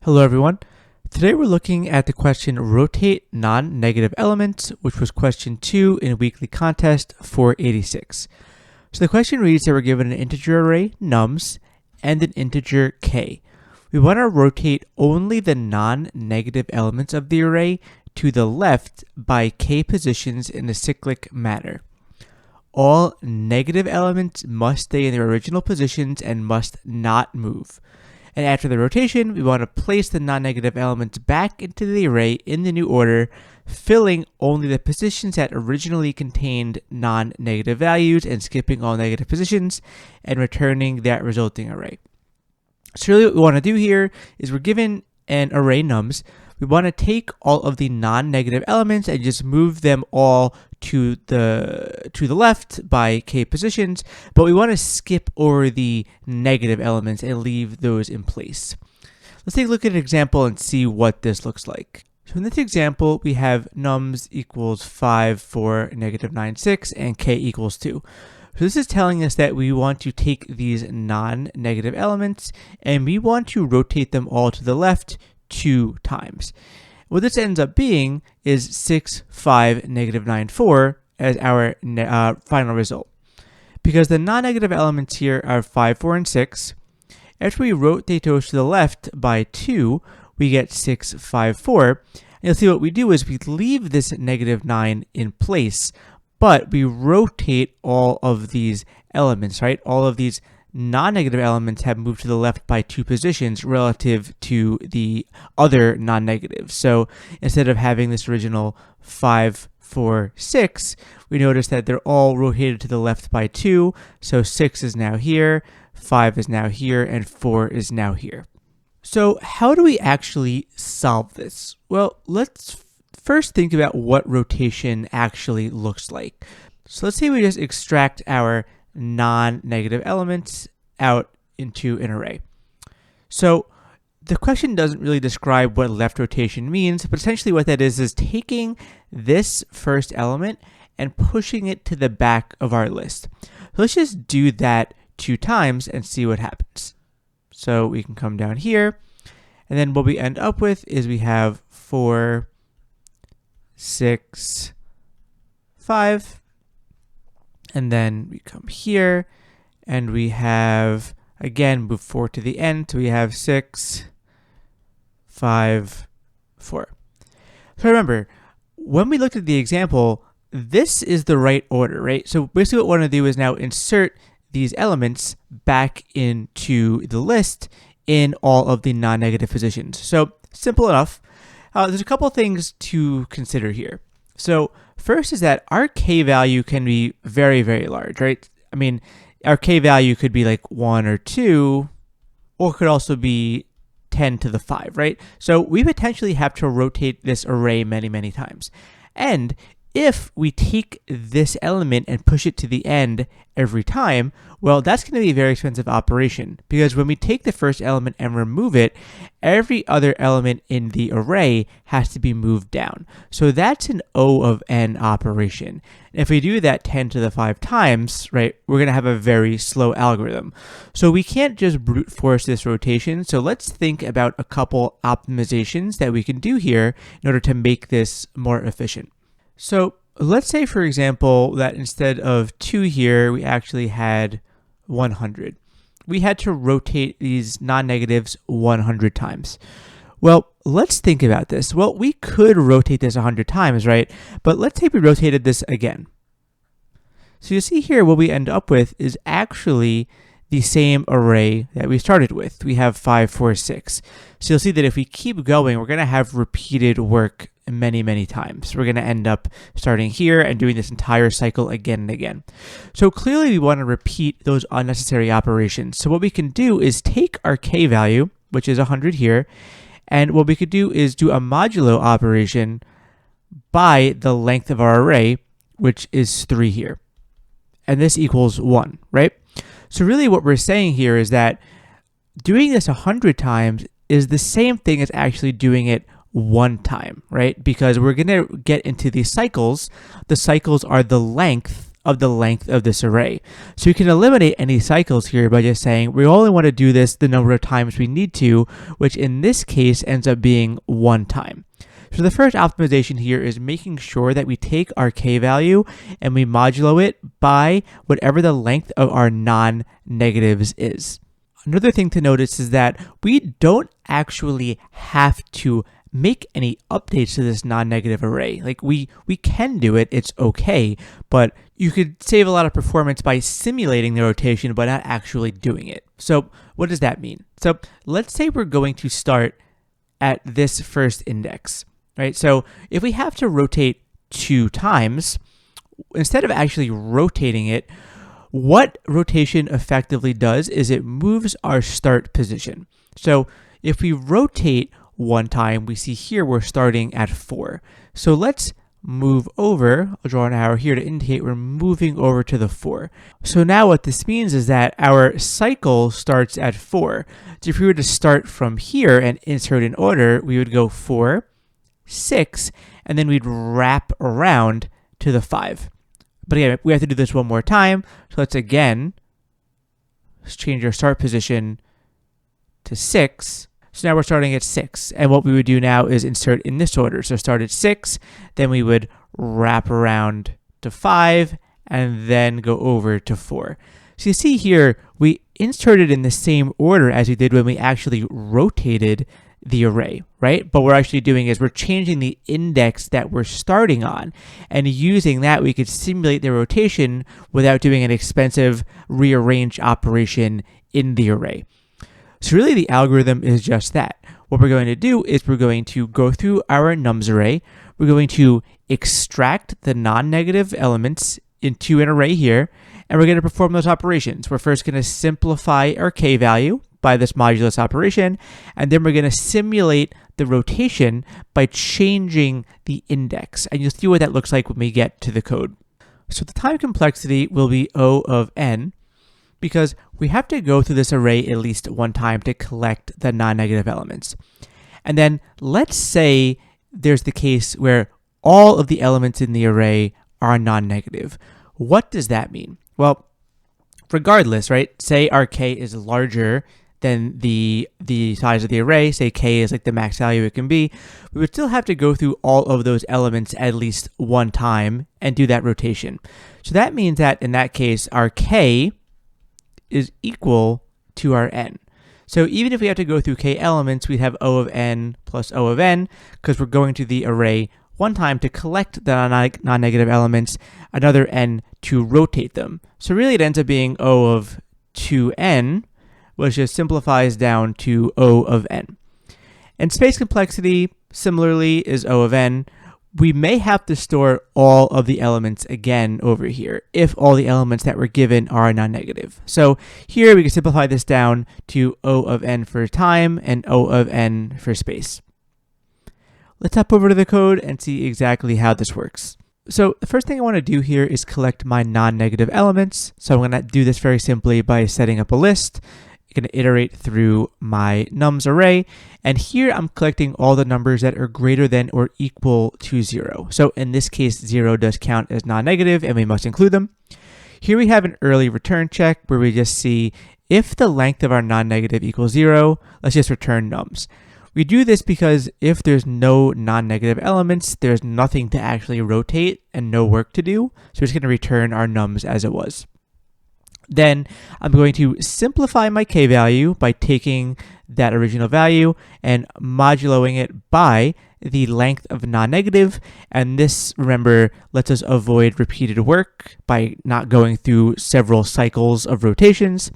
Hello everyone. Today we're looking at the question rotate non-negative elements, which was question 2 in weekly contest 486. So the question reads that we're given an integer array nums and an integer k. We want to rotate only the non-negative elements of the array to the left by k positions in a cyclic manner. All negative elements must stay in their original positions and must not move. And after the rotation, we want to place the non-negative elements back into the array in the new order, filling only the positions that originally contained non-negative values and skipping all negative positions and returning that resulting array. So really what we want to do here is we're given an array nums. We want to take all of the non-negative elements and just move them all to the left by k positions, but we want to skip over the negative elements and leave those in place. Let's take a look at an example and see what this looks like. So in this example, we have nums equals 5, 4, negative 9, 6, and k equals 2. So this is telling us that we want to take these non-negative elements and we want to rotate them all to the left 2 times. What this ends up being is 6, 5, negative 9, 4 as our final result. Because the non-negative elements here are 5, 4, and 6, after we rotate those to the left by 2, we get 6, 5, 4. And you'll see what we do is we leave this negative 9 in place, but we rotate all of these elements, right? All of these non-negative elements have moved to the left by 2 positions relative to the other non-negatives. So instead of having this original 5, 4, 6, we notice that they're all rotated to the left by 2. So 6 is now here, 5 is now here, and 4 is now here. So how do we actually solve this? Well, let's first think about what rotation actually looks like. So let's say we just extract our non-negative elements out into an array. So the question doesn't really describe what left rotation means, but essentially what that is taking this first element and pushing it to the back of our list. So let's just do that 2 times and see what happens. So we can come down here, and then what we end up with is we have 4, 6, 5, and then we come here and we have, again, move 4 to the end, so we have 6, 5, 4. So remember, when we looked at the example, this is the right order, right? So basically what we want to do is now insert these elements back into the list in all of the non-negative positions. So simple enough. There's a couple things to consider here. So first is that our k value can be very, very large, right? I mean, our k value could be like 1 or 2, or could also be 10 to the 5, right? So we potentially have to rotate this array many, many times. And if we take this element and push it to the end every time, well, that's going to be a very expensive operation, because when we take the first element and remove it, every other element in the array has to be moved down. So that's an O of n operation. If we do that 10 to the 5 times, right, we're going to have a very slow algorithm. So we can't just brute force this rotation. So let's think about a couple optimizations that we can do here in order to make this more efficient. So let's say, for example, that instead of 2 here, we actually had 100. We had to rotate these non-negatives 100 times. Well, let's think about this. Well, we could rotate this 100 times, right? But let's say we rotated this again. So you see here what we end up with is actually the same array that we started with. We have 5, 4, 6. So you'll see that if we keep going, we're going to have repeated work many, many times. We're going to end up starting here and doing this entire cycle again and again. So clearly we want to repeat those unnecessary operations. So what we can do is take our k value, which is 100 here, and what we could do is do a modulo operation by the length of our array, which is 3 here. And this equals 1, right? So really what we're saying here is that doing this 100 times is the same thing as actually doing it 1 time, right? Because we're going to get into these cycles. The cycles are the length of the length of this array. So we can eliminate any cycles here by just saying we only want to do this the number of times we need to, which in this case ends up being 1 time. So the first optimization here is making sure that we take our k value and we modulo it by whatever the length of our non-negatives is. Another thing to notice is that we don't actually have to make any updates to this non-negative array. Like we can do it, it's okay, but you could save a lot of performance by simulating the rotation but not actually doing it. So what does that mean? So let's say we're going to start at this first index, right? So if we have to rotate 2 times, instead of actually rotating it, what rotation effectively does is it moves our start position. So if we rotate 1 time, we see here we're starting at 4. So let's move over. I'll draw an arrow here to indicate we're moving over to the 4. So now what this means is that our cycle starts at 4. So if we were to start from here and insert in order, we would go 4, 6, and then we'd wrap around to the 5. But again, we have to do this one more time. So let's change our start position to 6. So now we're starting at 6. And what we would do now is insert in this order. So start at 6, then we would wrap around to 5, and then go over to 4. So you see here, we inserted in the same order as we did when we actually rotated the array, right? But what we're actually doing is we're changing the index that we're starting on, and using that we could simulate the rotation without doing an expensive rearrange operation in the array. So really the algorithm is just that. What we're going to do is we're going to go through our nums array, we're going to extract the non-negative elements into an array here, and we're going to perform those operations. We're first going to simplify our k value by this modulus operation, and then we're going to simulate the rotation by changing the index. And you'll see what that looks like when we get to the code. So the time complexity will be O of n, because we have to go through this array at least 1 time to collect the non-negative elements. And then let's say there's the case where all of the elements in the array are non-negative. What does that mean? Well, regardless, right? Say our k is larger than the size of the array, say k is like the max value it can be, we would still have to go through all of those elements at least 1 time and do that rotation. So that means that in that case, our k is equal to our n. So even if we have to go through k elements, we'd have O of n plus O of n, because we're going to the array 1 time to collect the non-negative elements, another n to rotate them. So really it ends up being O of 2n, which just simplifies down to O of n. And space complexity, similarly, is O of n. We may have to store all of the elements again over here if all the elements that were given are non-negative. So here we can simplify this down to O of n for time and O of n for space. Let's hop over to the code and see exactly how this works. So the first thing I want to do here is collect my non-negative elements. So I'm going to do this very simply by setting up a list. I'm going to iterate through my nums array, and here I'm collecting all the numbers that are greater than or equal to 0. So in this case, 0 does count as non-negative, and we must include them. Here we have an early return check where we just see if the length of our non-negative equals 0, let's just return nums. We do this because if there's no non-negative elements, there's nothing to actually rotate and no work to do. So we're just going to return our nums as it was. Then I'm going to simplify my k value by taking that original value and moduloing it by the length of non-negative. And this, remember, lets us avoid repeated work by not going through several cycles of rotations.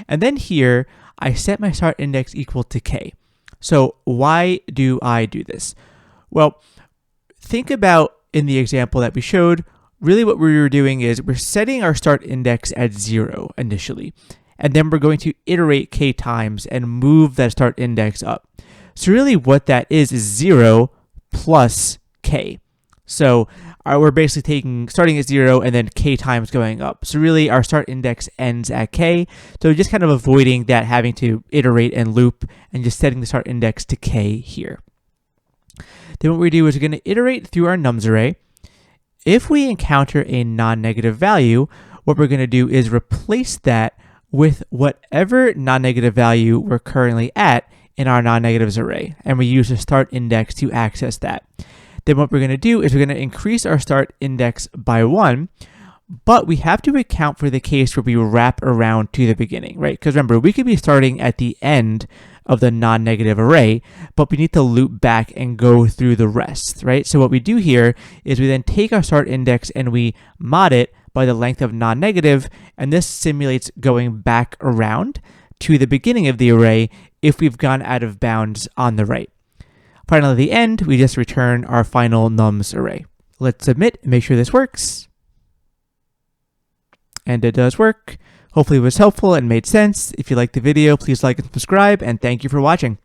And then here, I set my start index equal to k. So why do I do this? Well, think about in the example that we showed, really what we were doing is we're setting our start index at 0 initially, and then we're going to iterate k times and move that start index up. So really what that is 0 plus k. So we're basically starting at 0 and then k times going up. So really our start index ends at k. So just kind of avoiding that having to iterate and loop and just setting the start index to k here. Then what we do is we're going to iterate through our nums array. if we encounter a non-negative value, what we're going to do is replace that with whatever non-negative value we're currently at in our non-negatives array, and we use the start index to access that. Then what we're going to do is we're going to increase our start index by 1, but we have to account for the case where we wrap around to the beginning, right? Because remember, we could be starting at the end of the non-negative array, but we need to loop back and go through the rest, right? So what we do here is we then take our start index and we mod it by the length of non-negative, and this simulates going back around to the beginning of the array if we've gone out of bounds on the right. Finally, at the end, we just return our final nums array. Let's submit and make sure this works. And it does work. Hopefully it was helpful and made sense. If you liked the video, please like and subscribe, and thank you for watching.